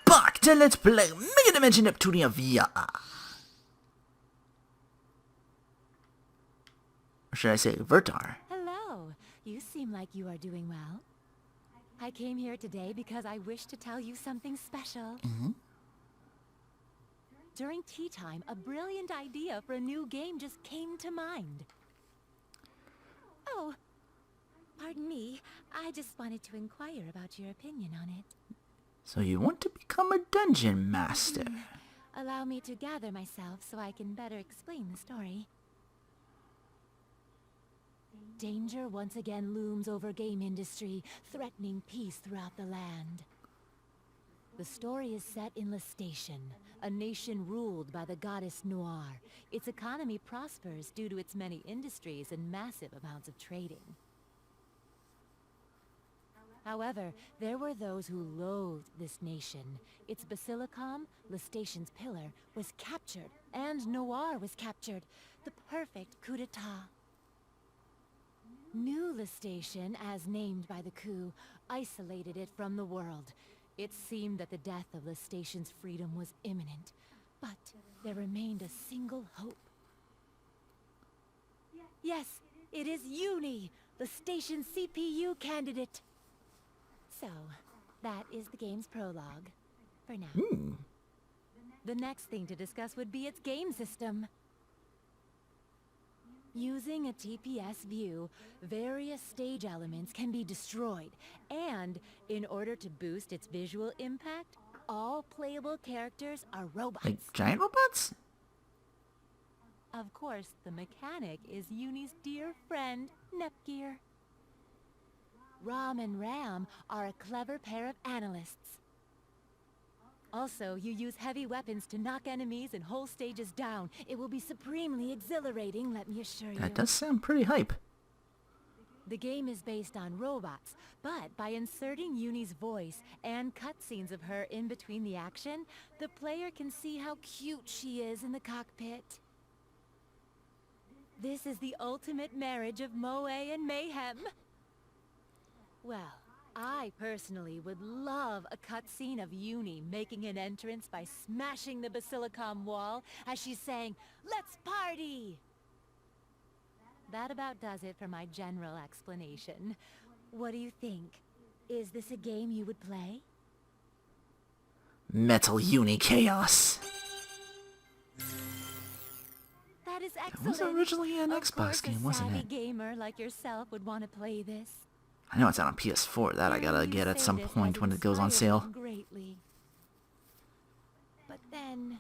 back to Let's Play Megadimension Neptunia VIIR. Or should I say VIIR? Hello. You seem like you are doing well. I came here today because I wish to tell you something special. During tea time, a brilliant idea for a new game just came to mind. Oh, pardon me. I just wanted to inquire about your opinion on it. So you want to become a dungeon master? Allow me to gather myself so I can better explain the story. Danger once again looms over game industry, threatening peace throughout the land. The story is set in Station, a nation ruled by the goddess Noir. Its economy prospers due to its many industries and massive amounts of trading. However, there were those who loathed this nation. Its basilicom, Station's pillar, was captured, and Noir was captured. The perfect coup d'etat. New Station, as named by the coup, isolated it from the world. It seemed that the death of Station's freedom was imminent, but there remained a single hope. Yes, it is Uni, Station's CPU candidate. So, that is the game's prologue, for now. The next thing to discuss would be its game system. Using a TPS view, various stage elements can be destroyed, and in order to boost its visual impact, all playable characters are robots. Like giant robots? Of course, the mechanic is Uni's dear friend, Nep-Gear. Rom and Ram are a clever pair of analysts. Also, you use heavy weapons to knock enemies and whole stages down. It will be supremely exhilarating, let me assure you. That does sound pretty hype. The game is based on robots, but by inserting Uni's voice and cutscenes of her in between the action, the player can see how cute she is in the cockpit. This is the ultimate marriage of moe and mayhem. Well, I personally would love a cutscene of Uni making an entrance by smashing the basilicom wall as she's saying, "Let's party!" That about does it for my general explanation. What do you think? Is this a game you would play? Metal Uni Chaos. That is excellent. It was originally an Xbox game, wasn't A it? gamer like yourself would want to play this. I know it's out on PS4. That I gotta get at some point when it goes on sale. Greatly. But then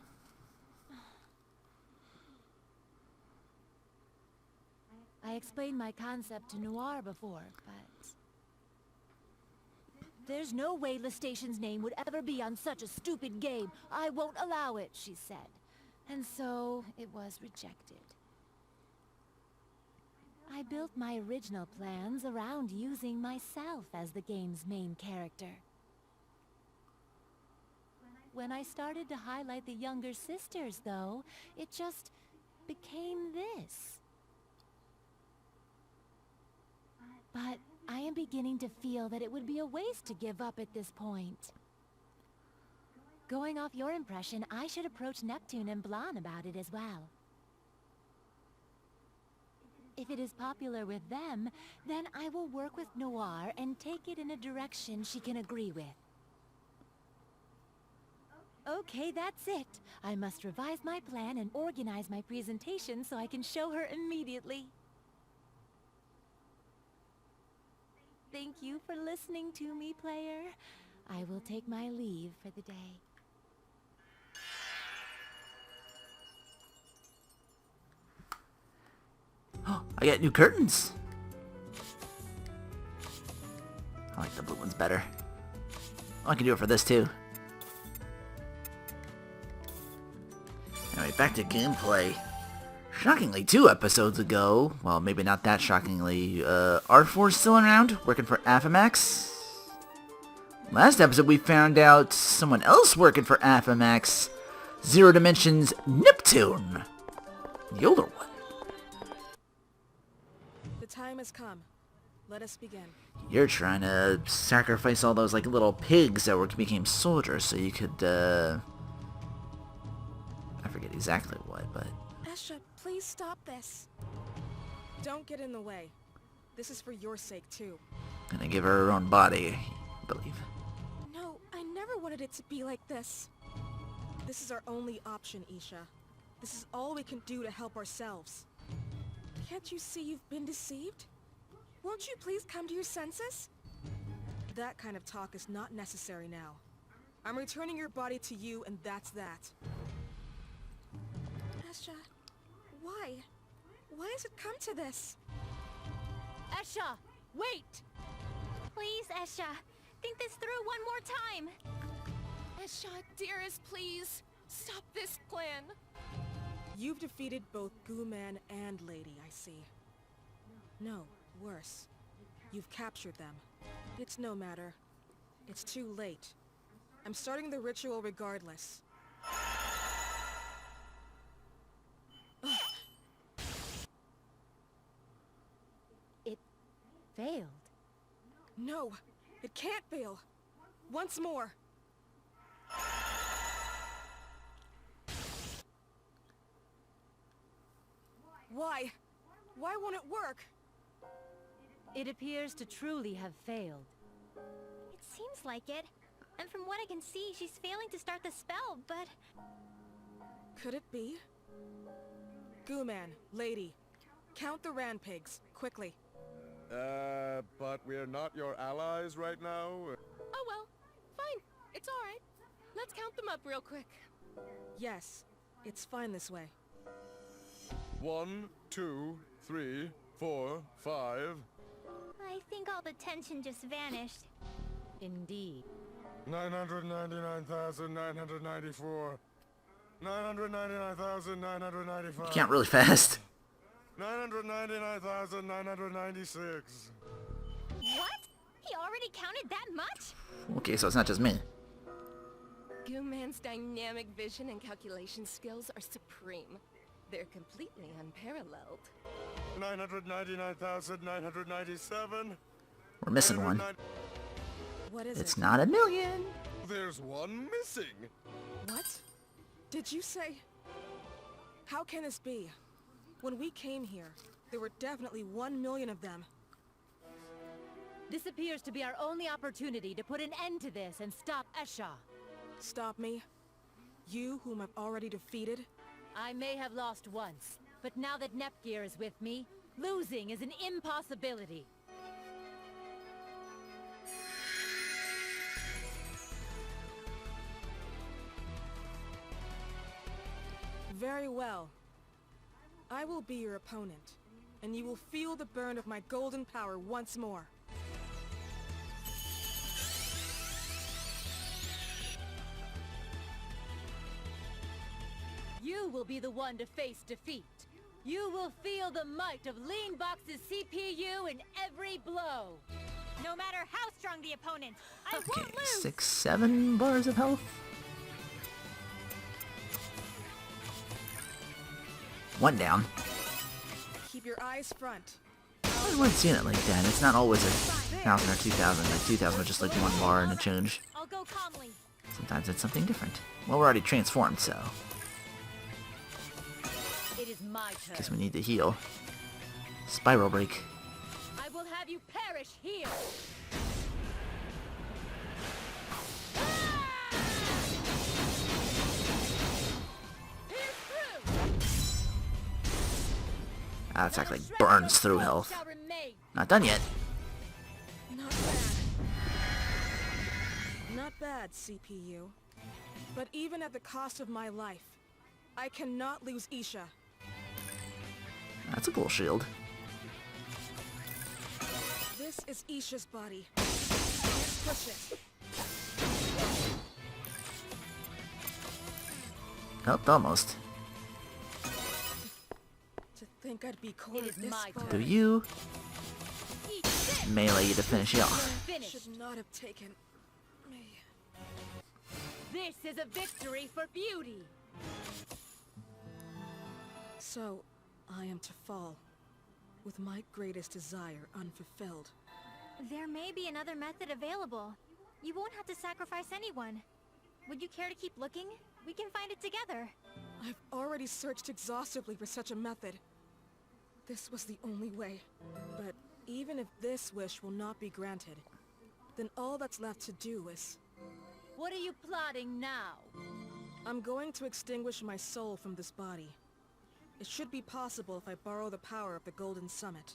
I explained my concept to Noir before, but there's no way Station's name would ever be on such a stupid game. I won't allow it, she said. And so it was rejected. I built my original plans around using myself as the game's main character. When I started to highlight the younger sisters, though, it just became this. But I am beginning to feel that it would be a waste to give up at this point. Going off your impression, I should approach Neptune and Blanc about it as well. If it is popular with them, then I will work with Noir and take it in a direction she can agree with. Okay, that's it. I must revise my plan and organize my presentation so I can show her immediately. Thank you for listening to me, player. I will take my leave for the day. Oh, I got new curtains. I like the blue ones better. Oh, I can do it for this too. Anyway, back to gameplay. Shockingly, 2 episodes ago, well, maybe not that shockingly, R4's still around, working for Affimax. Last episode we found out someone else working for Affimax, Zero Dimension's Neptune, the older one. The time has come. Let us begin. You're trying to sacrifice all those, like, little pigs that became soldiers so you could, I forget exactly what, but... S-Sha, please stop this. Don't get in the way. This is for your sake, too. Gonna give her own body, I believe. No, I never wanted it to be like this. This is our only option, E-Sha. This is all we can do to help ourselves. Can't you see you've been deceived? Won't you please come to your senses? That kind of talk is not necessary now. I'm returning your body to you, and that's that. S-Sha, why? Why has it come to this? S-Sha, wait! Please, S-Sha, think this through one more time. S-Sha, dearest, please. Stop this plan. You've defeated both Goo-man and Lady, I see. No, worse. You've captured them. It's no matter. It's too late. I'm starting the ritual regardless. It failed. No, it can't fail. Once more. Why? Why won't it work? It appears to truly have failed. It seems like it. And from what I can see, she's failing to start the spell, but... Could it be? Goo-man, Lady, count the Ran pigs, quickly. But we're not your allies right now? Oh well, fine. It's alright. Let's count them up real quick. Yes, it's fine this way. 1, 2, 3, 4, 5. I think all the tension just vanished. Indeed. 999,994. 999,995. You count really fast. 999,996. What? He already counted that much? Okay, so it's not just me. Goo-man's dynamic vision and calculation skills are supreme. They're completely unparalleled. 999,997. We're missing one. What is It's it? not a million. There's one missing. What? Did you say? How can this be? When we came here, there were definitely 1 million of them. This appears to be our only opportunity to put an end to this and stop S-Sha. Stop me? You, whom I've already defeated? I may have lost once, but now that Nep-Gear is with me, losing is an impossibility. Very well. I will be your opponent, and you will feel the burn of my golden power once more. You will be the one to face defeat. You will feel the might of Leanbox's CPU in every blow. No matter how strong the opponent, I Okay, won't lose! 6, 7 bars of health. One down. Keep your eyes front. I wouldn't see it like that. It's not always a 1,000 or 2,000. Like 2,000 was just like one bar and a change. I'll go calmly. Sometimes it's something different. Well, we're already transformed, so It is my guess turn. we need to heal. Spiral break. I will have you perish here. Pierce through. Ah, it's actually burns through health. Shall remain. Not done yet. Not bad. Not bad, CPU. But even at the cost of my life, I cannot lose E-Sha. That's a cool shield. This is E-Sha's body. Can't push it. Oh, almost. To think I'd be It cornered is this my far. Do you Eat this. melee you to finish you off? Finished. Should not have taken me. This is a victory for beauty. So, I am to fall, with my greatest desire unfulfilled. There may be another method available. You won't have to sacrifice anyone. Would you care to keep looking? We can find it together. I've already searched exhaustively for such a method. This was the only way. But even if this wish will not be granted, then all that's left to do is... What are you plotting now? I'm going to extinguish my soul from this body. It should be possible if I borrow the power of the Golden Summit.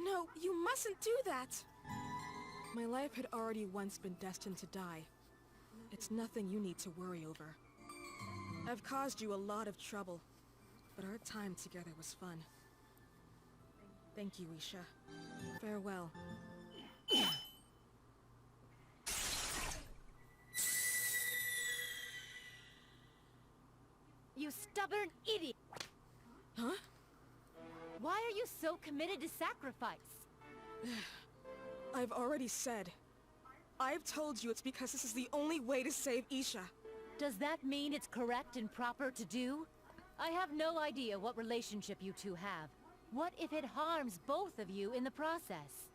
No, you mustn't do that! My life had already once been destined to die. It's nothing you need to worry over. I've caused you a lot of trouble, but our time together was fun. Thank you, E-Sha. Farewell. You stubborn idiot! Huh? Why are you so committed to sacrifice? I've already said. I've told you it's because this is the only way to save E-Sha. Does that mean it's correct and proper to do? I have no idea what relationship you two have. What if it harms both of you in the process?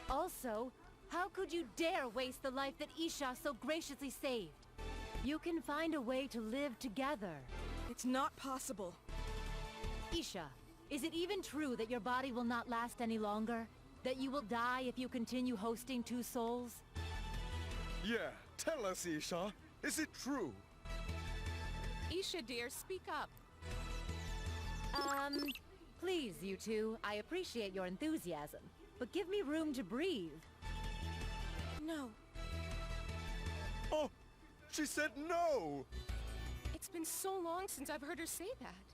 Also, how could you dare waste the life that E-Sha so graciously saved? You can find a way to live together. It's not possible. E-Sha, is it even true that your body will not last any longer? That you will die if you continue hosting two souls? Yeah, tell us, E-Sha. Is it true? E-Sha dear, speak up. Please, you two. I appreciate your enthusiasm, but give me room to breathe. No. Oh, she said no! It's been so long since I've heard her say that.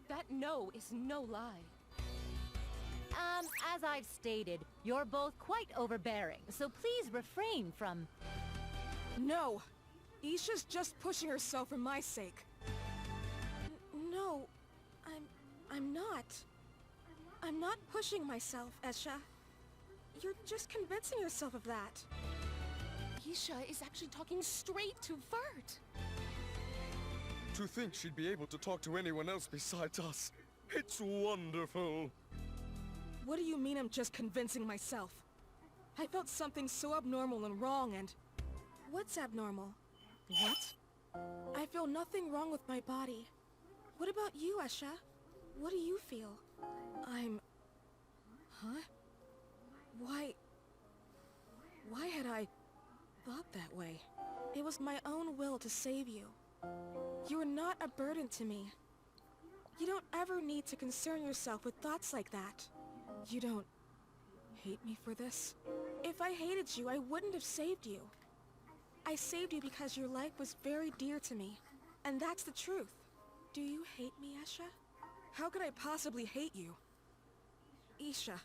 That no is no lie. As I've stated, you're both quite overbearing, so please refrain from... No! E-Sha's just pushing herself for my sake. No. I'm not. I'm not pushing myself, S-Sha. You're just convincing yourself of that. E-Sha is actually talking straight to Vert. To think she'd be able to talk to anyone else besides us. It's wonderful. What do you mean I'm just convincing myself? I felt something so abnormal and wrong and... What's abnormal? What? I feel nothing wrong with my body. What about you, S-Sha? What do you feel? Huh? Why had I thought that way? It was my own will to save you. You are not a burden to me. You don't ever need to concern yourself with thoughts like that. You don't hate me for this? If I hated you, I wouldn't have saved you. I saved you because your life was very dear to me. And that's the truth. Do you hate me, S-Sha? How could I possibly hate you? E-Sha.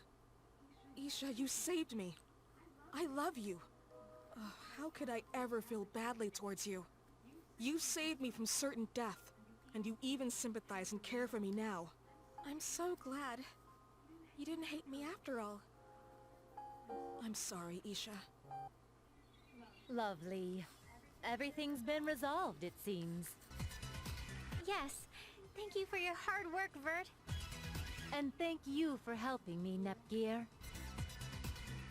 E-Sha, you saved me. I love you. Oh, how could I ever feel badly towards you? You saved me from certain death, and you even sympathize and care for me now. I'm so glad. You didn't hate me after all. I'm sorry, E-Sha. Lovely. Everything's been resolved, it seems. Yes. Thank you for your hard work, Vert. And thank you for helping me, Nep-Gear.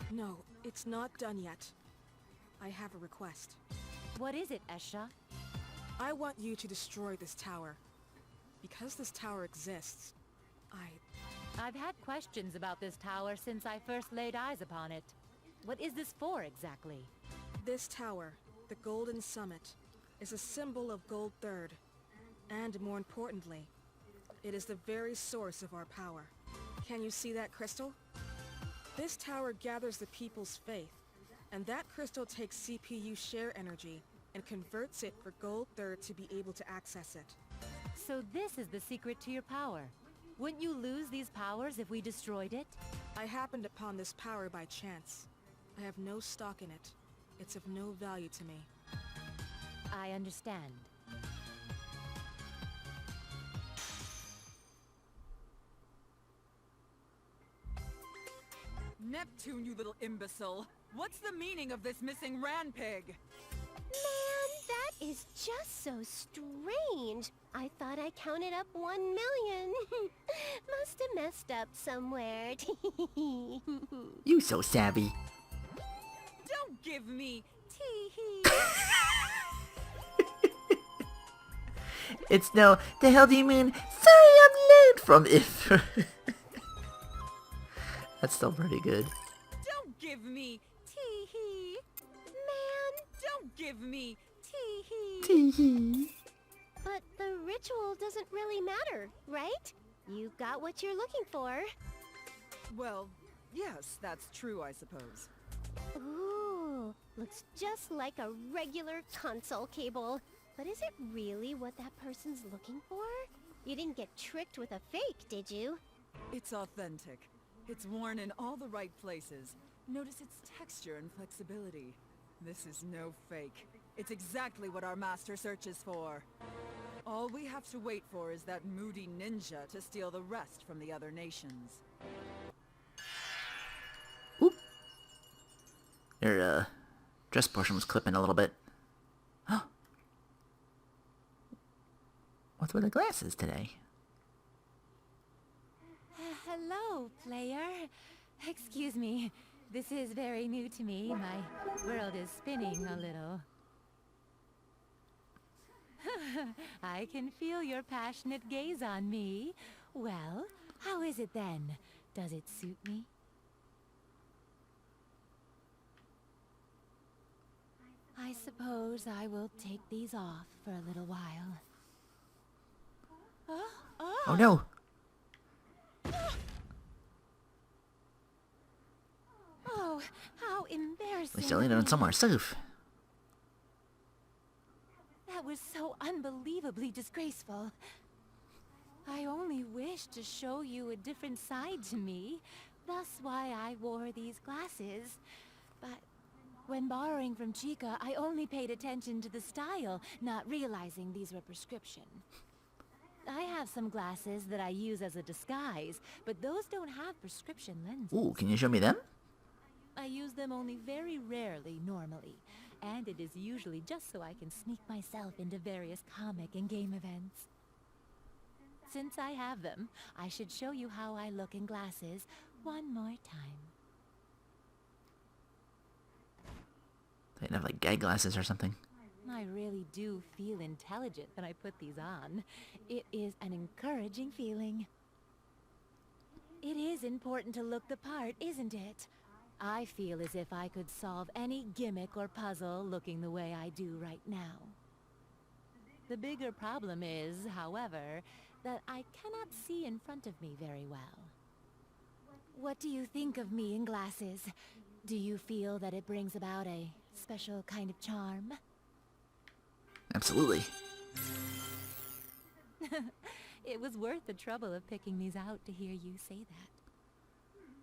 No, it's not done yet. I have a request. What is it, S-Sha? I want you to destroy this tower. Because this tower exists, I've had questions about this tower since I first laid eyes upon it. What is this for, exactly? This tower, the Golden Summit, is a symbol of Gold Third. And more importantly, it is the very source of our power. Can you see that crystal? This tower gathers the people's faith, and that crystal takes CPU share energy and converts it for Gold Third to be able to access it. So this is the secret to your power. Wouldn't you lose these powers if we destroyed it? I happened upon this power by chance. I have no stock in it. It's of no value to me. I understand. Neptune, you little imbecile! What's the meaning of this missing ran pig? Man, that is just so strange. I thought I counted up 1 million. Must have messed up somewhere. You so savvy. Don't give me tee-hee. It's no, the hell do you mean? Sorry, I'm late from if. That's still pretty good. Don't give me tee-hee. Man, Don't give me tee-hee. Tee-hee. but the ritual doesn't really matter, right? You got what you're looking for. Well, yes, that's true, I suppose. Ooh, looks just like a regular console cable. But is it really what that person's looking for? You didn't get tricked with a fake, did you? It's authentic. It's worn in all the right places. Notice its texture and flexibility. This is no fake. It's exactly what our master searches for. All we have to wait for is that moody ninja to steal the rest from the other nations. Oop. Your dress portion was clipping a little bit. Huh. What's with the glasses today? Hello, player. Excuse me. This is very new to me. My world is spinning a little. I can feel your passionate gaze on me. Well, how is it then? Does it suit me? I suppose I will take these off for a little while. Oh no! Oh, how At embarrassing. least I landed on somewhere safe. That was so unbelievably disgraceful. I only wished to show you a different side to me. Thus why I wore these glasses. But when borrowing from Chica, I only paid attention to the style, not realizing these were prescription. I have some glasses that I use as a disguise, but those don't have prescription lenses. Ooh, can you show me them? I use them only very rarely normally, and it is usually just so I can sneak myself into various comic and game events. Since I have them, I should show you how I look in glasses one more time. They didn't have like gag glasses or something. I really do feel intelligent when I put these on. It is an encouraging feeling. It is important to look the part, isn't it? I feel as if I could solve any gimmick or puzzle looking the way I do right now. The bigger problem is, however, that I cannot see in front of me very well. What do you think of me in glasses? Do you feel that it brings about a special kind of charm? Absolutely. It was worth the trouble of picking these out to hear you say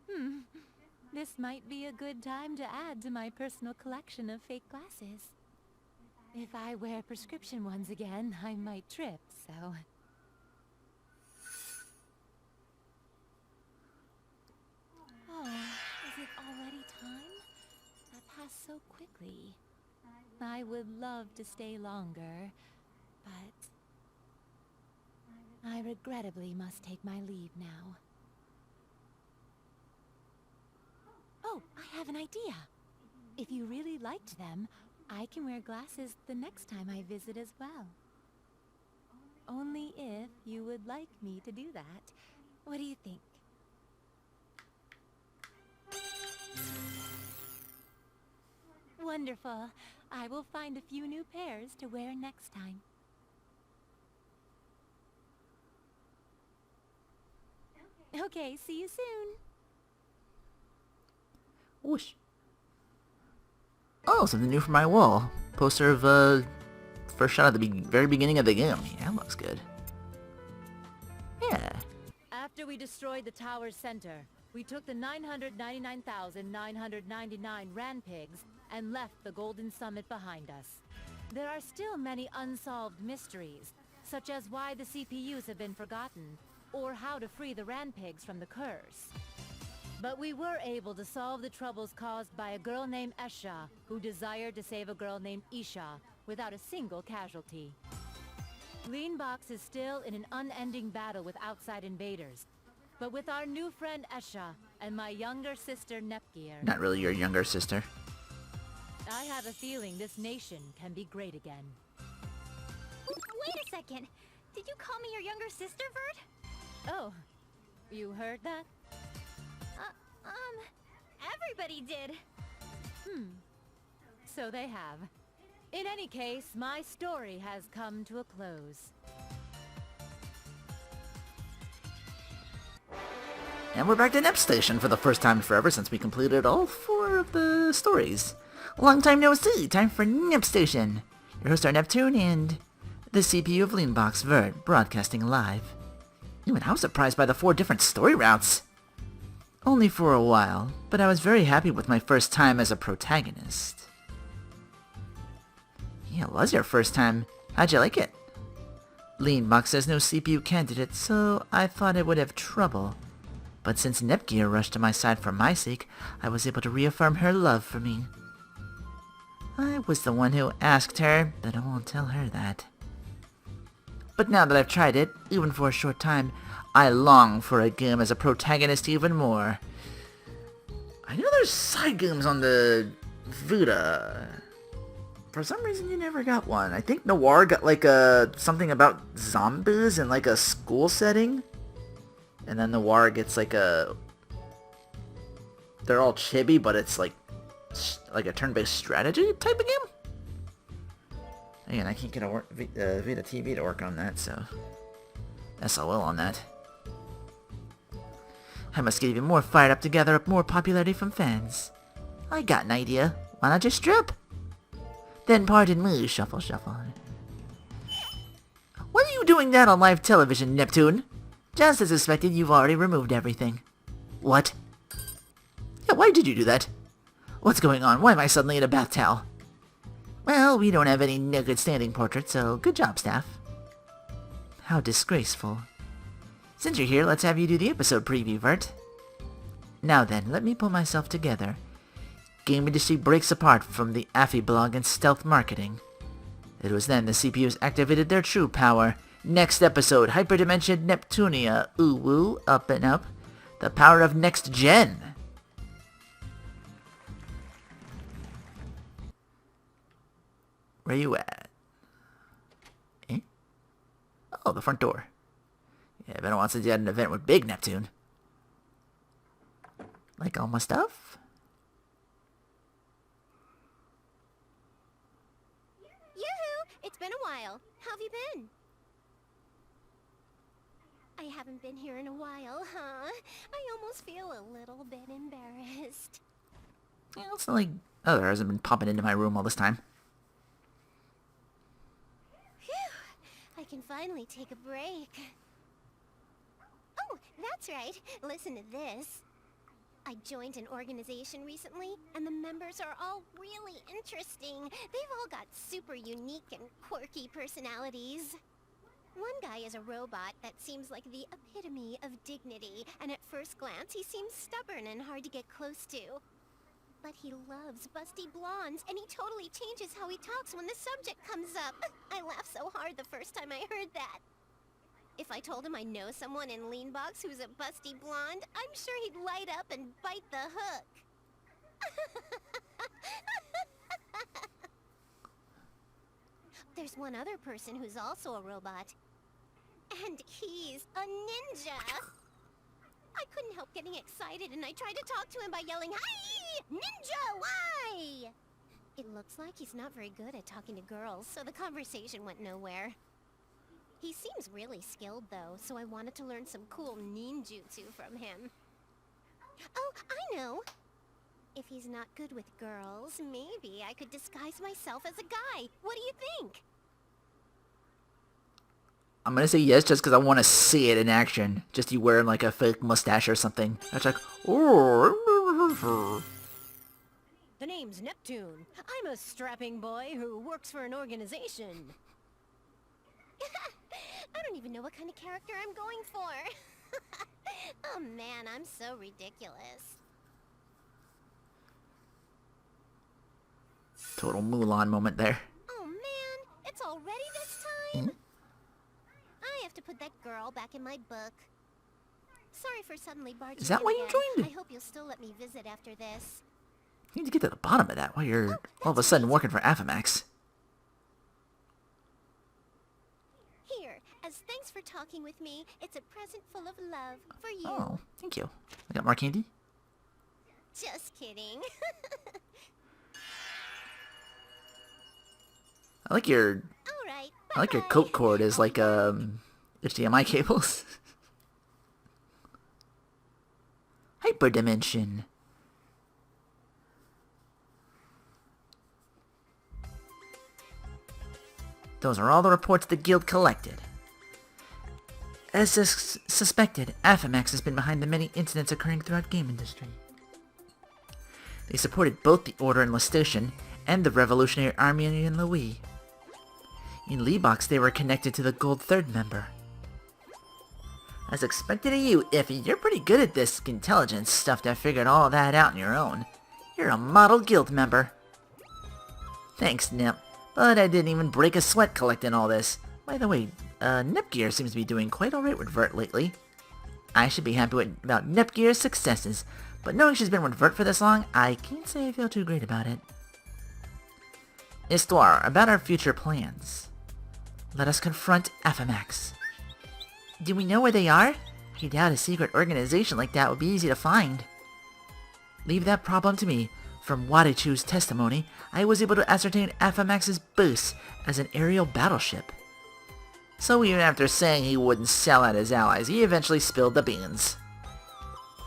that. This might be a good time to add to my personal collection of fake glasses. If I wear prescription ones again, I might trip, so... Oh, is it already time? That passed so quickly. I would love to stay longer, but... I regrettably must take my leave now. Oh, I have an idea. If you really liked them, I can wear glasses the next time I visit as well. Only if you would like me to do that. What do you think? Wonderful. I will find a few new pairs to wear next time. Okay, see you soon. Whoosh. Oh, something new for my wall. Poster of, first shot at the very beginning of the game. Yeah, that looks good. Yeah. After we destroyed the tower's center, we took the 999,999 Ran Pigs and left the Golden Summit behind us. There are still many unsolved mysteries, such as why the CPUs have been forgotten, or how to free the Ran Pigs from the curse. But we were able to solve the troubles caused by a girl named S-Sha, who desired to save a girl named E-Sha, without a single casualty. Leanbox is still in an unending battle with outside invaders. But with our new friend S-Sha and my younger sister Nep-Vengers, Not really your younger sister. I have a feeling this nation can be great again. Wait a second. Did you call me your younger sister, Vert? Oh, you heard that? Everybody did. So they have. In any case, my story has come to a close. And we're back to Nep Station for the first time forever since we completed all 4 of the stories. Long time no see, time for Nep Station. Your hosts are Neptune and the CPU of Leanbox Vert, broadcasting live. And I was surprised by the 4 different story routes. Only for a while, but I was very happy with my first time as a protagonist. Yeah, it was your first time. How'd you like it? Leanbox says no CPU candidate, so I thought I would have trouble. But since Nep-Vengers rushed to my side for my sake, I was able to reaffirm her love for me. I was the one who asked her, but I won't tell her that. But now that I've tried it, even for a short time, I long for a game as a protagonist even more. I know there's side games on the Vita. For some reason you never got one. I think Noir got like something about zombies in like a school setting. And then Noir gets like a... They're all chibi, but it's like a turn-based strategy type of game? Again, I can't get a Vita TV to work on that, so... SOL on that. I must get even more fired up to gather up more popularity from fans. I got an idea. Why not just strip? Then pardon me, shuffle shuffle. Why are you doing that on live television, Neptune? Just as expected, you've already removed everything. What? Yeah, why did you do that? What's going on? Why am I suddenly in a bath towel? Well, we don't have any no good standing portraits, so good job, staff. How disgraceful. Since you're here, let's have you do the episode preview, Vert. Now then, let me pull myself together. Game industry breaks apart from the Affi blog and stealth marketing. It was then the CPUs activated their true power. Next episode, Hyperdimension Neptunia, ooh woo, up and up. The power of next gen. Where you at? Eh? Oh, the front door. Yeah, Venom wants to do an event with Big Neptune. Like all my stuff? Yoo-hoo! It's been a while. How have you been? I haven't been here in a while, huh? I almost feel a little bit embarrassed. Yeah, it's not like other hasn't been popping into my room all this time. Phew! I can finally take a break. Oh, that's right. Listen to this. I joined an organization recently, and the members are all really interesting. They've all got super unique and quirky personalities. One guy is a robot that seems like the epitome of dignity, and at first glance he seems stubborn and hard to get close to. But he loves busty blondes, and he totally changes how he talks when the subject comes up. I laughed so hard the first time I heard that. If I told him I know someone in Leanbox who's a busty blonde, I'm sure he'd light up and bite the hook. There's one other person who's also a robot. And he's a ninja! I couldn't help getting excited, and I tried to talk to him by yelling, "Hi! Ninja, why?" It looks like he's not very good at talking to girls, so the conversation went nowhere. He seems really skilled, though, so I wanted to learn some cool ninjutsu from him. Oh, I know! If he's not good with girls, maybe I could disguise myself as a guy. What do you think? I'm gonna say yes just because I want to see it in action. Just you wearing like a fake mustache or something. That's like, oh. The name's Neptune. I'm a strapping boy who works for an organization. I don't even know what kind of character I'm going for. Oh man, I'm so ridiculous. Total Mulan moment there. Oh man, girl back in my book. Sorry for suddenly barging Is that in why you again. joined? I hope you'll still let me visit after this. You need to get to the bottom of that while you're all of a sudden working for Affimax. Here, as thanks for talking with me, it's a present full of love for you. Oh, thank you. I got more candy? Just kidding. I like your Alright, I like your bye-bye. coat cord is like HDMI cables. Hyperdimension. Those are all the reports the guild collected. As suspected, Affimax has been behind the many incidents occurring throughout game industry. They supported both the Order in Lestation and the Revolutionary Army in Louis. In Leebox, they were connected to the Gold Third member. As expected of you, Iffy, you're pretty good at this intelligence stuff to figure all that out on your own. You're a model guild member. Thanks, Nep, but I didn't even break a sweat collecting all this. By the way, Nep-Gear seems to be doing quite alright with Vert lately. I should be happy about Nep-Gear's successes, but knowing she's been with Vert for this long, I can't say I feel too great about it. Histoire, about our future plans. Let us confront Affimax. Do we know where they are? I doubt a secret organization like that would be easy to find. Leave that problem to me. From Wadichu's testimony, I was able to ascertain Affimax's base as an aerial battleship. So even after saying he wouldn't sell out his allies, he eventually spilled the beans.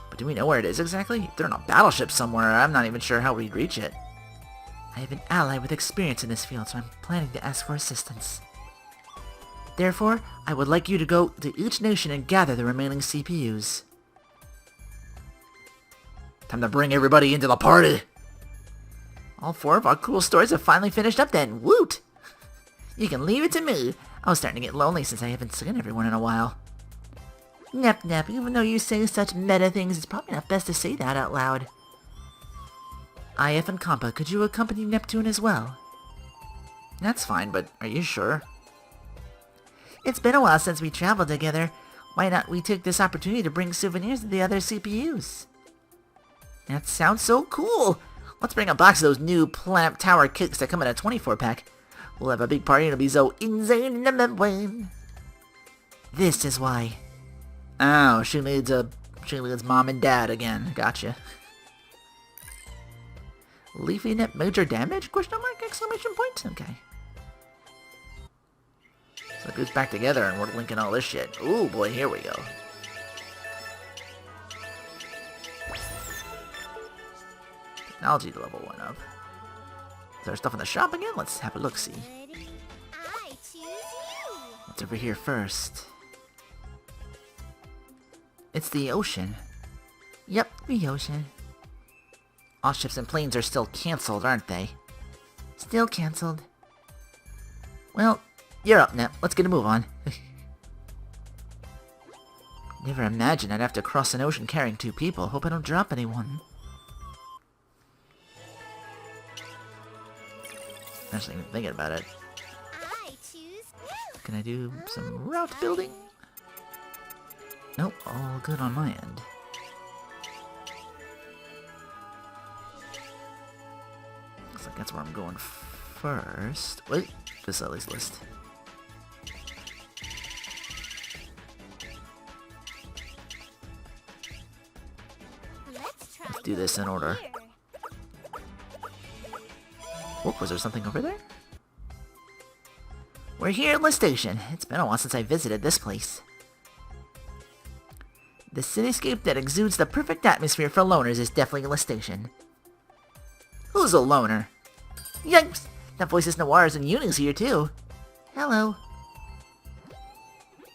But do we know where it is exactly? If they're on a battleship somewhere, I'm not even sure how we'd reach it. I have an ally with experience in this field, so I'm planning to ask for assistance. Therefore, I would like you to go to each nation and gather the remaining CPUs. Time to bring everybody into the party! All 4 of our cool stories have finally finished up then, woot! You can leave it to me. I was starting to get lonely since I haven't seen everyone in a while. Nep, even though you say such meta things, it's probably not best to say that out loud. IF and Compa, could you accompany Neptune as well? That's fine, but are you sure? It's been a while since we traveled together. Why not we take this opportunity to bring souvenirs to the other CPUs? That sounds so cool! Let's bring a box of those new Planet Tower kits that come in a 24-pack. We'll have a big party and it'll be so insane in the membrane. This is why. Oh, she needs mom and dad again. Gotcha. Leafy Nep major damage? Question mark? Exclamation point? Okay. So it goes back together and we're linking all this shit. Ooh boy, here we go. Technology level went up. Is there stuff in the shop again? Let's have a look-see. I choose you. What's over here first? It's the ocean. Yep, the ocean. All ships and planes are still cancelled, aren't they? Still cancelled. Well, you're up, Nep. Let's get a move on. Never imagined I'd have to cross an ocean carrying 2 people. Hope I don't drop anyone. Actually, even thinking about it. I choose you. Can I do some route building? Nope, all good on my end. Looks like that's where I'm going first. Wait, facilities list. Let's do this in order. Oh, was there something over there? We're here at Lestation. It's been a while since I visited this place. The cityscape that exudes the perfect atmosphere for loners is definitely Lestation. Who's a loner? Yikes! That voice is Noir's and Uni's here too. Hello.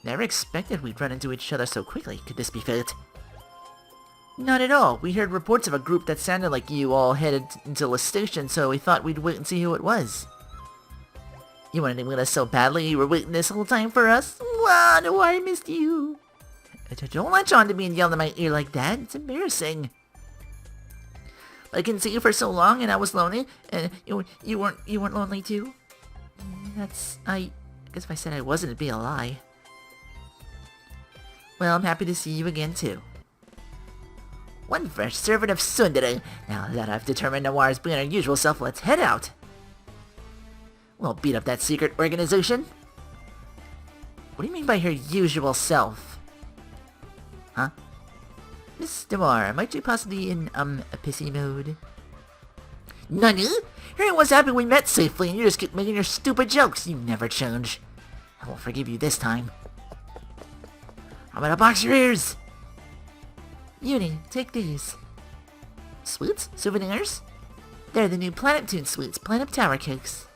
Never expected we'd run into each other so quickly. Could this be fate? Not at all. We heard reports of a group that sounded like you all headed into Lestation, so we thought we'd wait and see who it was. You wanted to meet us so badly you were waiting this whole time for us? Wow, no, I missed you. Don't latch on to me and yell in my ear like that. It's embarrassing. But I couldn't see you for so long and I was lonely, and you weren't lonely too? I guess if I said I wasn't, it'd be a lie. Well, I'm happy to see you again, too. One fresh servant of Sundere. Now that I've determined Noir's being her usual self, let's head out. We'll beat up that secret organization. What do you mean by her usual self? Huh? Miss Noir, might you possibly be in, a pissy mode? Nani? Everyone was happy we met safely and you just keep making your stupid jokes. You never change. I won't forgive you this time. I'm gonna box your ears! Uni, take these. Sweets? Souvenirs? They're the new Planet Tune sweets, Planet Tower cakes.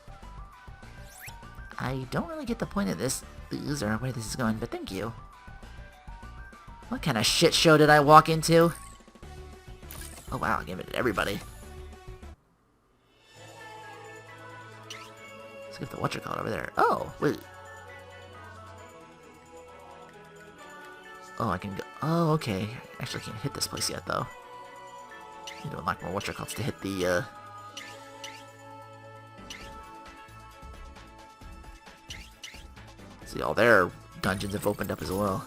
I don't really get the point of this, or where this is going, but thank you. What kind of shit show did I walk into? Oh wow, I gave it to everybody. Let's get the whatchamacallit over there. Oh, wait. Oh, I can go. Oh, okay. Actually, I can't hit this place yet, though. Need to unlock more whatchamacallits to hit the, See, all their dungeons have opened up as well.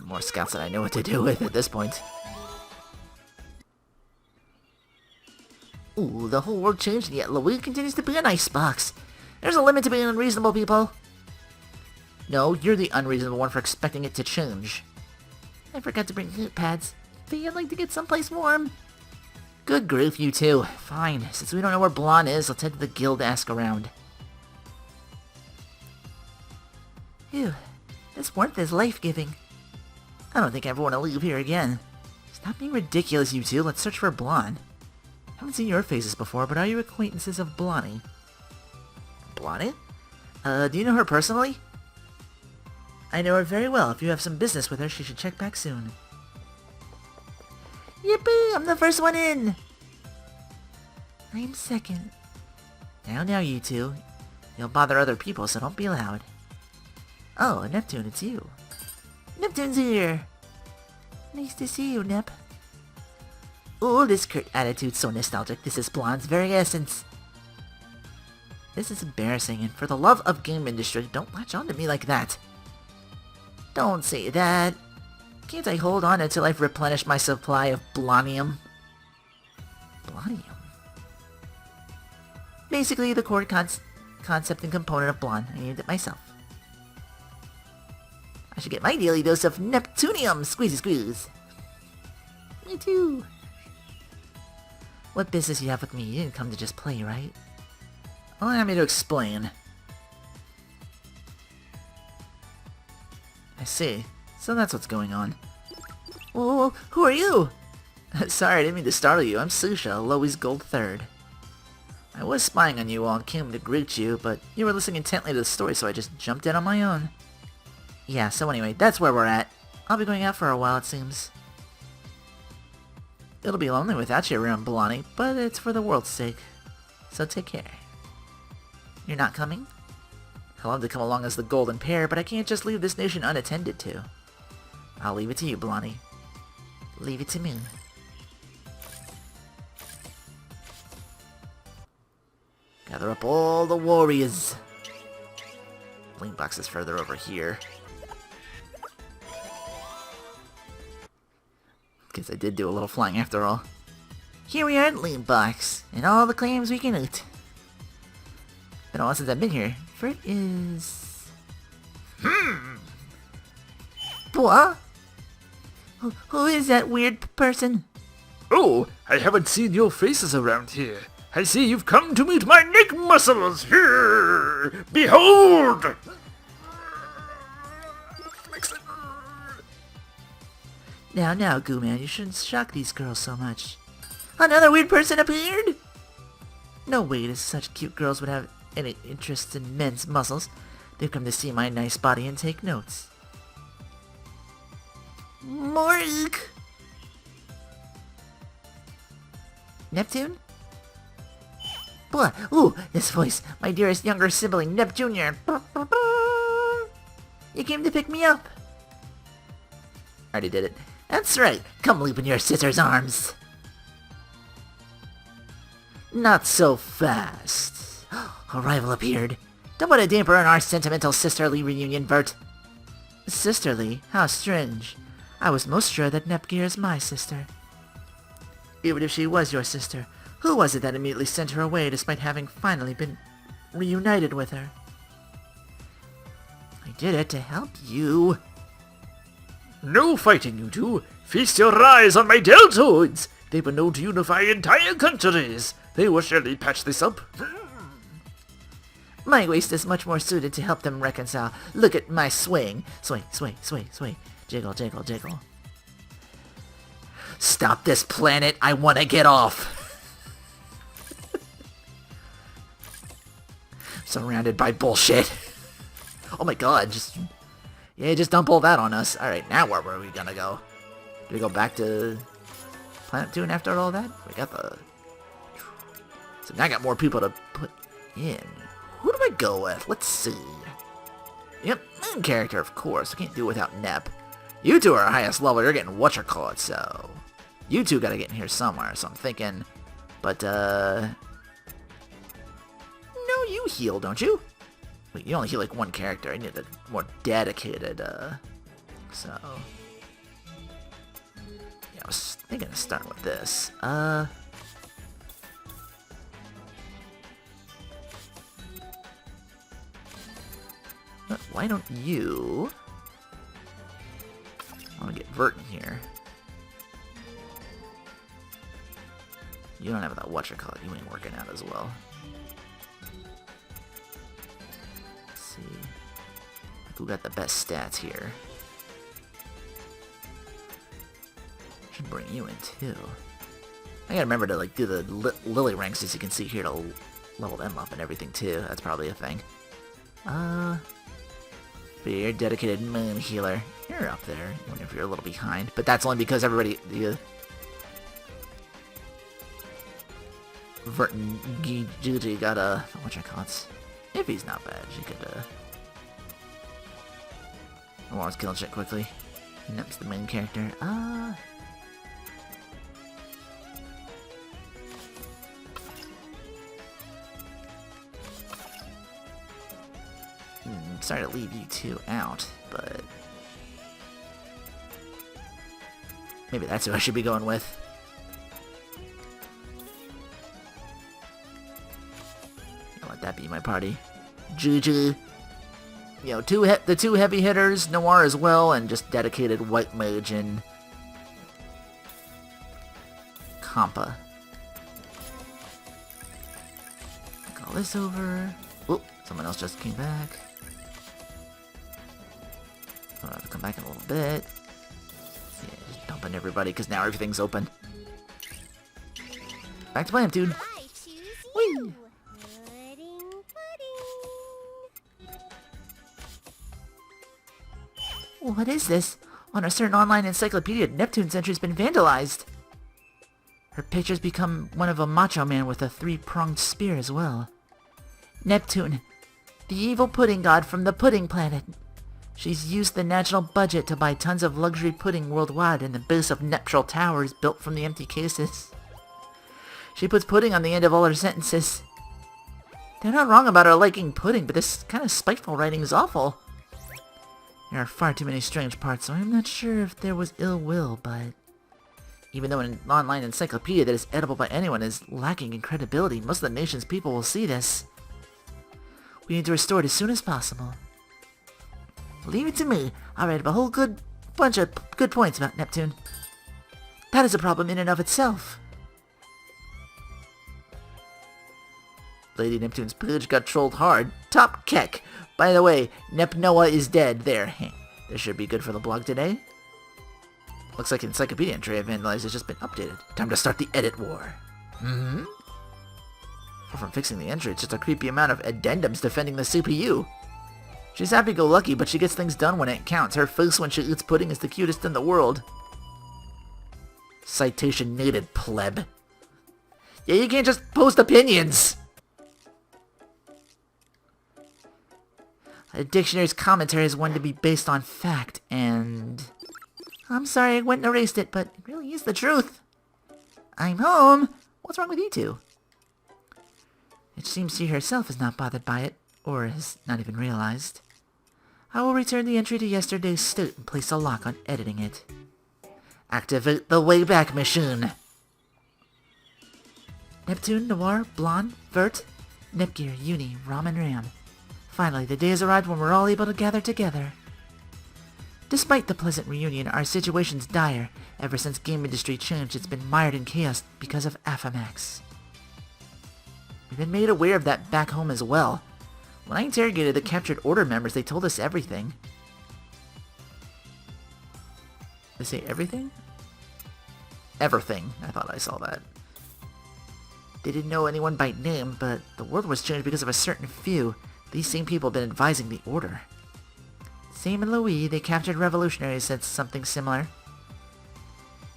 More scouts than I know what to do with at this point. Ooh, the whole world changed, yet Louis continues to be an icebox. There's a limit to being unreasonable, people. No, you're the unreasonable one for expecting it to change. I forgot to bring heat pads. Think I'd like to get someplace warm. Good grief, you two. Fine, since we don't know where Blonde is, let's head to the guild to ask around. Phew, this warmth is life-giving. I don't think I ever want to leave here again. Stop being ridiculous, you two. Let's search for Blonde. I haven't seen your faces before, but are you acquaintances of Blondie? Blondie? Do you know her personally? I know her very well. If you have some business with her, she should check back soon. Yippee! I'm the first one in! I'm second. Now, you two. You'll bother other people, so don't be loud. Oh, Neptune, it's you. Neptune's here! Nice to see you, Nep. Ooh, this curt attitude's so nostalgic. This is Blonde's very essence. This is embarrassing, and for the love of game industry, don't latch on to me like that. Don't say that. Can't I hold on until I've replenished my supply of Blonium? Blonium? Basically, the core concept and component of Blonde. I named it myself. I should get my daily dose of Neptunium! Squeezy squeeze! Me too! What business you have with me? You didn't come to just play, right? Allow me to explain. I see. So that's what's going on. Whoa, who are you? Sorry, I didn't mean to startle you. I'm C-Sha, Loey's Gold 3rd. I was spying on you all and came to greet you, but you were listening intently to the story, so I just jumped in on my own. Yeah, so anyway, that's where we're at. I'll be going out for a while, it seems. It'll be lonely without you around, Blondie, but it's for the world's sake. So take care. You're not coming? I'd love to come along as the golden pair, but I can't just leave this nation unattended to. I'll leave it to you, Blondie. Leave it to me. Gather up all the warriors. Link box is further over here. Guess I did do a little flying after all. Here we are at Link box, and all the claims we can eat. Been a while since I've been here. For it is... What? Who is that weird person? Oh, I haven't seen your faces around here. I see you've come to meet my neck muscles. Here! Behold! Now, Goo Man, you shouldn't shock these girls so much. Another weird person appeared? No way such cute girls would have any interest in men's muscles. They've come to see my nice body and take notes. Mork! Neptune? Blah! Ooh, this voice! My dearest younger sibling, Nep Jr. You came to pick me up! Already did it. That's right! Come leap in your sister's arms! Not so fast. A rival appeared. Don't put a damper on our sentimental sisterly reunion, Bert. Sisterly? How strange. I was most sure that Nep-Gear is my sister. Even if she was your sister, who was it that immediately sent her away despite having finally been reunited with her? I did it to help you. No fighting, you two. Feast your eyes on my deltoids. They were known to unify entire countries. They will surely patch this up. My waist is much more suited to help them reconcile. Look at my swing. Sway, sway, sway, sway. Jiggle, jiggle, jiggle. Stop this planet. I want to get off. Surrounded by bullshit. Oh my god, just dump all that on us. Alright, now where are we gonna go? Do we go back to Planet 2 after all that? We got the... So now I got more people to put in. Who do I go with? Let's see. Yep, main character, of course. I can't do it without Nep. You two are highest level. You're getting whatchamacallit, so... You two gotta get in here somewhere, so I'm thinking... But, No, you heal, don't you? Wait, you only heal like one character. I need a more dedicated, So... Yeah, I was thinking of starting with this. Why don't you... I want to get Vert in here. You don't have that whatchamacallit. You ain't working out as well. Let's see. Who got the best stats here? Should bring you in too. I gotta remember to like do the lily ranks, as you can see here, to level them up and everything too. That's probably a thing. But you're a dedicated moon healer. You're up there, even if you're a little behind. But that's only because everybody... Vert and Gigi got a... whatchamacallit. If he's not bad, she could, I want to kill shit quickly. Nep's the main character. Sorry to leave you two out, but... Maybe that's who I should be going with. I'll let that be my party. Juju. You know, the two heavy hitters, Noir as well, and just dedicated white mage and... Compa. Call this over. Whoop, someone else just came back. I'll have to come back in a little bit. Yeah, just dumping everybody, because now everything's open. Back to Planet, dude. I choose you. Pudding, pudding. What is this? On a certain online encyclopedia, Neptune's entry's been vandalized. Her picture's become one of a macho man with a 3-pronged spear as well. Neptune, the evil pudding god from the pudding planet. She's used the national budget to buy tons of luxury pudding worldwide and the base of Neptral towers built from the empty cases. She puts pudding on the end of all her sentences. They're not wrong about her liking pudding, but this kind of spiteful writing is awful. There are far too many strange parts, so I'm not sure if there was ill will, but... Even though an online encyclopedia that is edible by anyone is lacking in credibility, most of the nation's people will see this. We need to restore it as soon as possible. Leave it to me. I'll write up a whole bunch of good points about Neptune. That is a problem in and of itself. Lady Neptune's page got trolled hard. Top keck. By the way, Nep Noah is dead. There. This should be good for the blog today. Looks like encyclopedia entry I vandalized has just been updated. Time to start the edit war. Far from fixing the entry, it's just a creepy amount of addendums defending the CPU. She's happy-go-lucky, but she gets things done when it counts. Her face when she eats pudding is the cutest in the world. Citation needed, pleb. Yeah, you can't just post opinions! A dictionary's commentary is one to be based on fact, and... I'm sorry I went and erased it, but it really is the truth. I'm home. What's wrong with you two? It seems she herself is not bothered by it, or has not even realized. I will return the entry to yesterday's state and place a lock on editing it. Activate the Wayback Machine! Neptune, Noir, Blonde, Vert, Nepgear, Uni, Ram, and Ram. Finally, the day has arrived when we're all able to gather together. Despite the pleasant reunion, our situation's dire. Ever since game industry changed, it's been mired in chaos because of Affimax. We've been made aware of that back home as well. When I interrogated the captured Order members, they told us everything. They say everything? Everything. I thought I saw that. They didn't know anyone by name, but the world was changed because of a certain few. These same people have been advising the Order. Same in Louis, they captured revolutionaries, said something similar.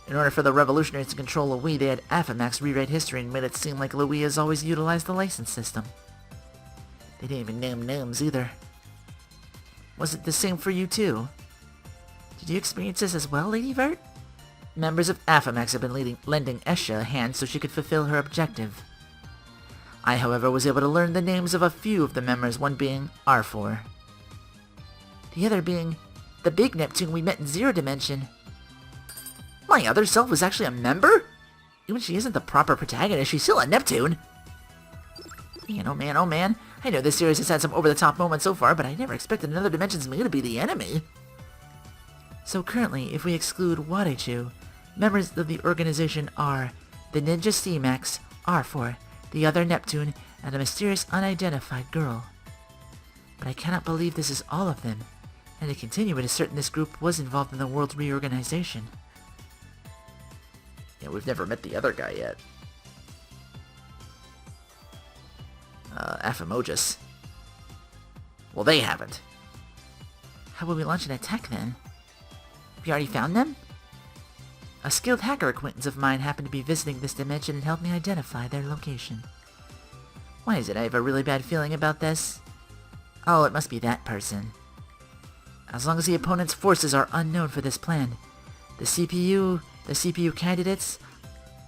In order for the revolutionaries to control Louis, they had Affimax rewrite history and made it seem like Louis has always utilized the license system. They didn't even name names either. Was it the same for you too? Did you experience this as well, Lady Vert? Members of Affimax have been lending S-Sha a hand so she could fulfill her objective. I, however, was able to learn the names of a few of the members, one being R4. The other being the big Neptune we met in Zero Dimension. My other self was actually a member? Even if she isn't the proper protagonist, she's still a Neptune. Man, oh man, oh man. I know this series has had some over-the-top moments so far, but I never expected Another Dimension's me to be the enemy. So currently, if we exclude Warichu, members of the organization are the Ninja C-Max, R4, the other Neptune, and a mysterious unidentified girl. But I cannot believe this is all of them, and to continue it is certain this group was involved in the world's reorganization. Yeah, we've never met the other guy yet. Affimax. Well, they haven't. How will we launch an attack then? We already found them? A skilled hacker acquaintance of mine happened to be visiting this dimension and helped me identify their location. Why is it I have a really bad feeling about this? Oh, it must be that person. As long as the opponent's forces are unknown for this plan, the CPU candidates,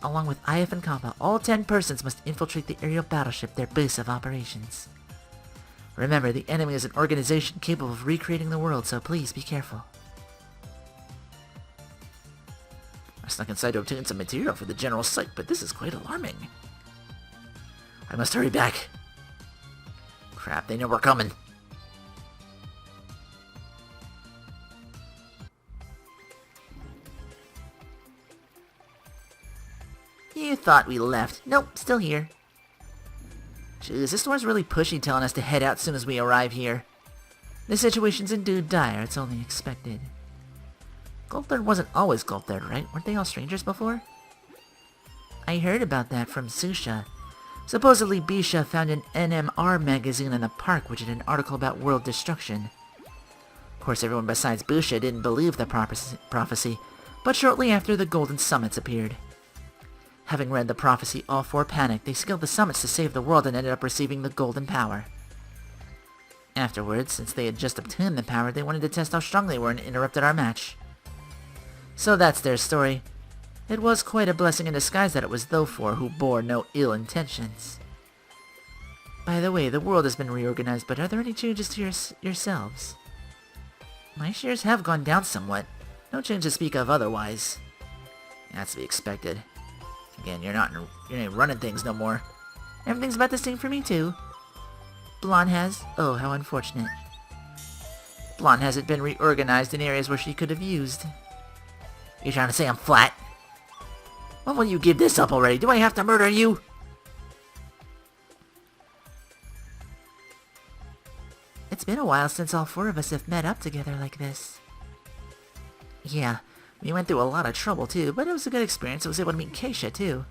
along with IF and Kappa, all 10 persons must infiltrate the aerial battleship, their base of operations. Remember, the enemy is an organization capable of recreating the world, so please be careful. I snuck inside to obtain some material for the general site, but this is quite alarming. I must hurry back. Crap, they know we're coming. You thought we left. Nope, still here. Jeez, this store's really pushy, telling us to head out soon as we arrive here. The situation's indeed dire, it's only expected. Gold Third wasn't always Gold Third, right? Weren't they all strangers before? I heard about that from C-Sha. Supposedly B-Sha found an NMR magazine in the park which had an article about world destruction. Of course, everyone besides B-Sha didn't believe the prophecy, but shortly after the Golden Summits appeared. Having read the prophecy, all four panicked. They scaled the summits to save the world and ended up receiving the Golden Power. Afterwards, since they had just obtained the power, they wanted to test how strong they were and interrupted our match. So that's their story. It was quite a blessing in disguise that it was those four who bore no ill intentions. By the way, the world has been reorganized, but are there any changes to yourselves? My shares have gone down somewhat. No change to speak of otherwise. That's to be expected. Again, you're not running things no more. Everything's about the same for me too. Blonde has... Oh, how unfortunate. Blonde hasn't been reorganized in areas where she could have used. You're trying to say I'm flat? When will you give this up already? Do I have to murder you? It's been a while since all four of us have met up together like this. Yeah, we went through a lot of trouble too, but it was a good experience. I was able to meet C-Sha too.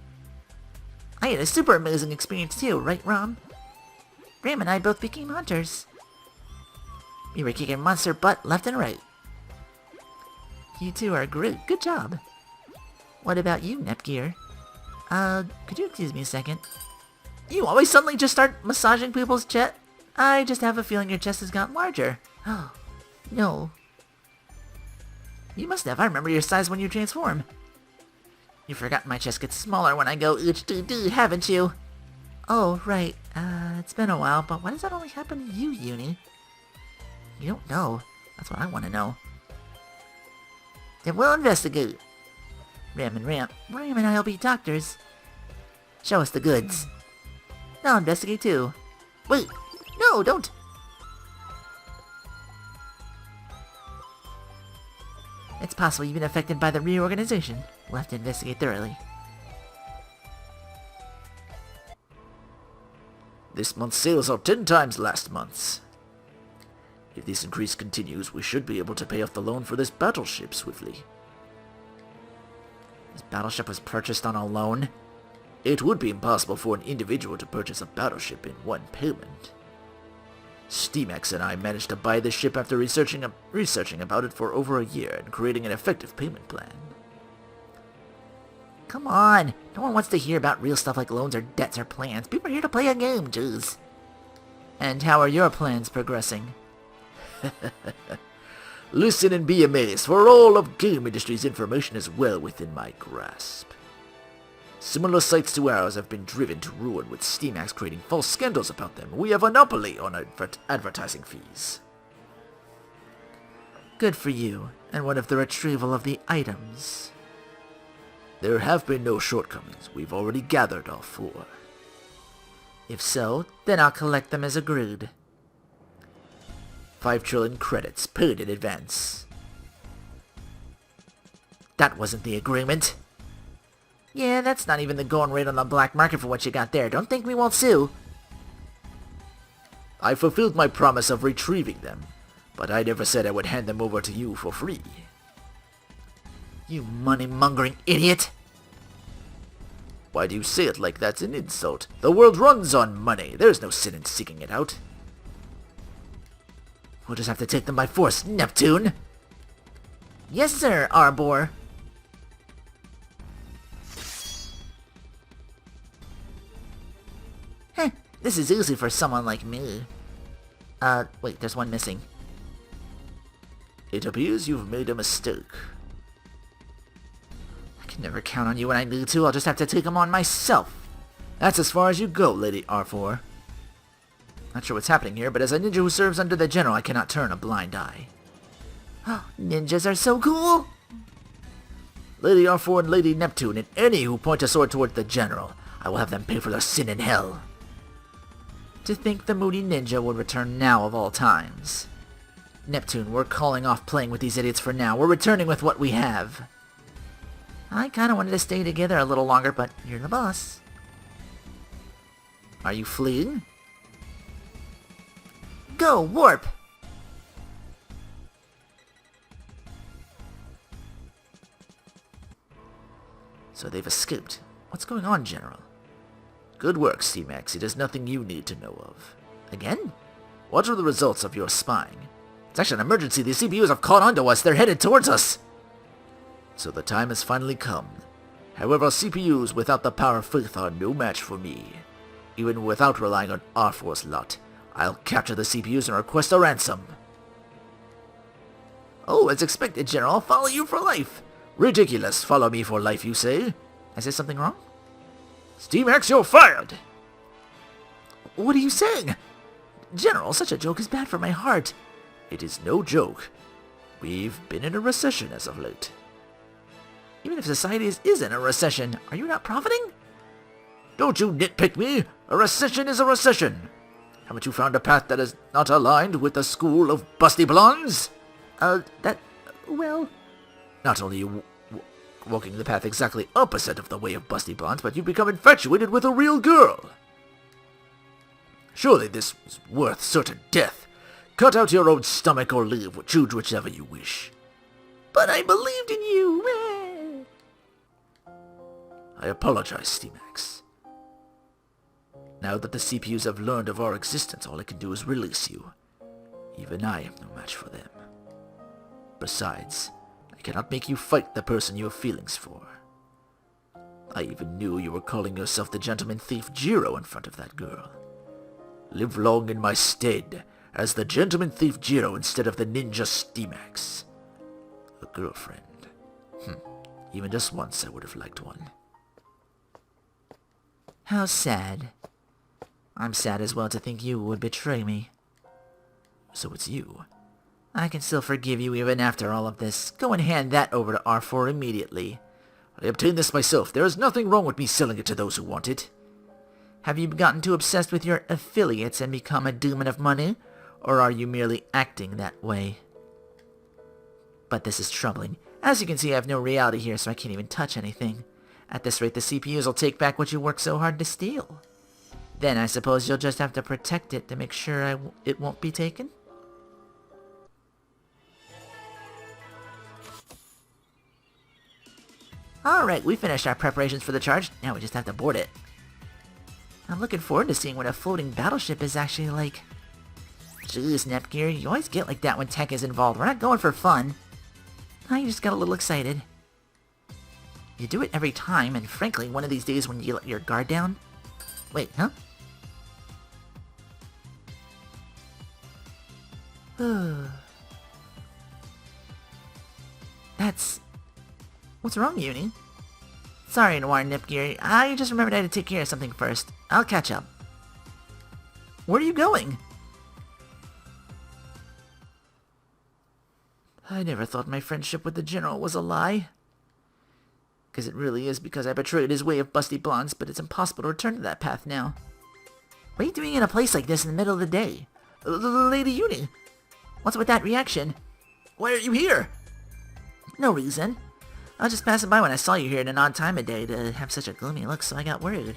I had a super amazing experience too, right Ram? Ram and I both became hunters. We were kicking monster butt left and right. You two are great. Good job. What about you, Nepgear? Could you excuse me a second? You always suddenly just start massaging people's chest? I just have a feeling your chest has gotten larger. Oh, no. You must have. I remember your size when you transform. You've forgotten my chest gets smaller when I go ooch-doo-doo, haven't you? Oh, right. It's been a while, but why does that only happen to you, Uni? You don't know. That's what I want to know. Then we'll investigate. Ram and I'll be doctors. Show us the goods. I'll investigate too. Wait! No, don't! It's possible you've been affected by the reorganization. We'll have to investigate thoroughly. This month's sales are 10 times last month's. If this increase continues, we should be able to pay off the loan for this battleship swiftly. This battleship was purchased on a loan? It would be impossible for an individual to purchase a battleship in one payment. S-Sha and I managed to buy this ship after researching about it for over a year and creating an effective payment plan. Come on! No one wants to hear about real stuff like loans or debts or plans. People are here to play a game, jeez. And how are your plans progressing? Listen and be amazed, for all of game industry's information is well within my grasp. Similar sites to ours have been driven to ruin with S-Sha creating false scandals about them. We have a monopoly on advertising fees. Good for you. And what of the retrieval of the items? There have been no shortcomings. We've already gathered all 4. If so, then I'll collect them as agreed. 5 trillion credits, paid in advance. That wasn't the agreement. Yeah, that's not even the going rate on the black market for what you got there. Don't think we won't sue. I fulfilled my promise of retrieving them, but I never said I would hand them over to you for free. You money-mongering idiot! Why do you say it like that's an insult? The world runs on money. There's no sin in seeking it out. We'll just have to take them by force, Neptune! Yes, sir, Arbor. Heh, this is easy for someone like me. Wait, there's one missing. It appears you've made a mistake. I can never count on you when I need to. I'll just have to take them on myself. That's as far as you go, Lady R4. Not sure what's happening here, but as a ninja who serves under the general, I cannot turn a blind eye. Ninjas are so cool! Lady R4 and Lady Neptune, and any who point a sword toward the general, I will have them pay for their sin in hell. To think the moody ninja would return now of all times. Neptune, we're calling off playing with these idiots for now. We're returning with what we have. I kinda wanted to stay together a little longer, but you're the boss. Are you fleeing? Go, warp! So they've escaped. What's going on, General? Good work, C-Max. It is nothing you need to know of. Again? What are the results of your spying? It's actually an emergency. The CPUs have caught on to us. They're headed towards us. So the time has finally come. However, CPUs without the power of faith are no match for me. Even without relying on R4's lot, I'll capture the CPUs and request a ransom. Oh, as expected, General. I'll follow you for life. Ridiculous. Follow me for life, you say? I said something wrong? Steamax, you're fired! What are you saying? General, such a joke is bad for my heart. It is no joke. We've been in a recession as of late. Even if society is in a recession, are you not profiting? Don't you nitpick me! A recession is a recession! Haven't you found a path that is not aligned with the school of busty blondes? Well... Not only you walking the path exactly opposite of the way of busty blondes, but you've become infatuated with a real girl. Surely this is worth certain death. Cut out your own stomach or leave, choose whichever you wish. But I believed in you! I apologize, Steamax. Now that the CPUs have learned of our existence, all I can do is release you. Even I am no match for them. Besides, I cannot make you fight the person you have feelings for. I even knew you were calling yourself the gentleman thief Jiro in front of that girl. Live long in my stead as the gentleman thief Jiro instead of the ninja Steamax. A girlfriend. Even just once I would have liked one. How sad. I'm sad as well to think you would betray me. So it's you. I can still forgive you even after all of this. Go and hand that over to R4 immediately. I obtained this myself. There is nothing wrong with me selling it to those who want it. Have you gotten too obsessed with your affiliates and become a demon of money? Or are you merely acting that way? But this is troubling. As you can see, I have no reality here, so I can't even touch anything. At this rate, the CPUs will take back what you worked so hard to steal. Then I suppose you'll just have to protect it to make sure it won't be taken? Alright, we finished our preparations for the charge. Now we just have to board it. I'm looking forward to seeing what a floating battleship is actually like. Jeez, Nep-Gear, you always get like that when tech is involved. We're not going for fun. I just got a little excited. You do it every time, and frankly, one of these days when you let your guard down... Wait, huh? That's... What's wrong, Uni? Sorry, Noir Nep-Gear. I just remembered I had to take care of something first. I'll catch up. Where are you going? I never thought my friendship with the General was a lie. Because it really is, because I betrayed his way of busty blondes, but it's impossible to return to that path now. What are you doing in a place like this in the middle of the day? Lady Uni, what's with that reaction? Why are you here? No reason. I was just passing by when I saw you here at an odd time of day to have such a gloomy look, so I got worried.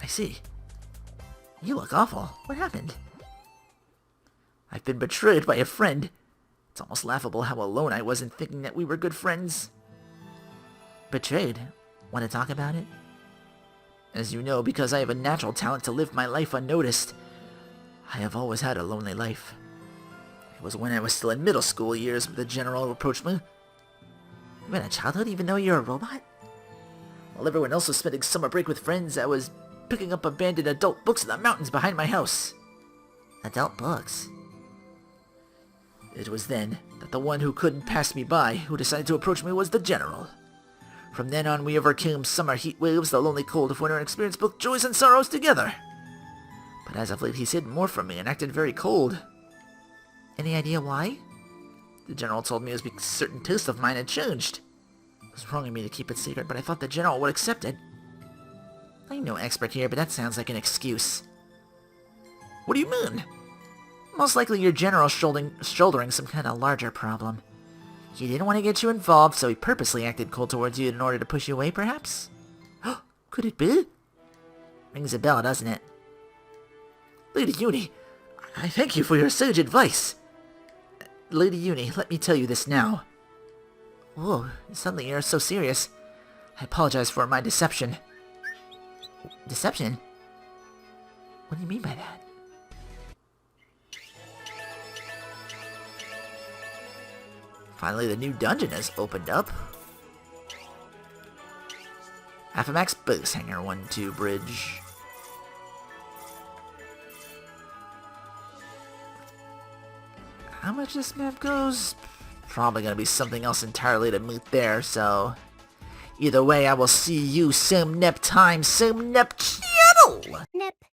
I see. You look awful. What happened? I've been betrayed by a friend. It's almost laughable how alone I was in thinking that we were good friends. Betrayed? Want to talk about it? As you know, because I have a natural talent to live my life unnoticed, I have always had a lonely life. It was when I was still in middle school years the General approached me. You had a childhood even though you're a robot? While everyone else was spending summer break with friends, I was picking up abandoned adult books in the mountains behind my house. Adult books? It was then that the one who couldn't pass me by, who decided to approach me, was the General. From then on, we overcame summer heat waves, the lonely cold of winter, and experienced both joys and sorrows together. But as of late, he's hidden more from me and acted very cold. Any idea why? The General told me it was because certain tastes of mine had changed. It was wrong of me to keep it secret, but I thought the General would accept it. I'm no expert here, but that sounds like an excuse. What do you mean? Most likely your General's shouldering some kind of larger problem. He didn't want to get you involved, so he purposely acted cold towards you in order to push you away, perhaps? Could it be? Rings a bell, doesn't it? Lady Uni, I thank you for your sage advice. Lady Uni, let me tell you this now. Whoa, suddenly you're so serious. I apologize for my deception. Deception? What do you mean by that? Finally, the new dungeon has opened up. Affimax Books Hangar 1-2 Bridge. How much this map goes? Probably gonna be something else entirely to meet there, so... Either way, I will see you same Nep time, same Nep channel! Nep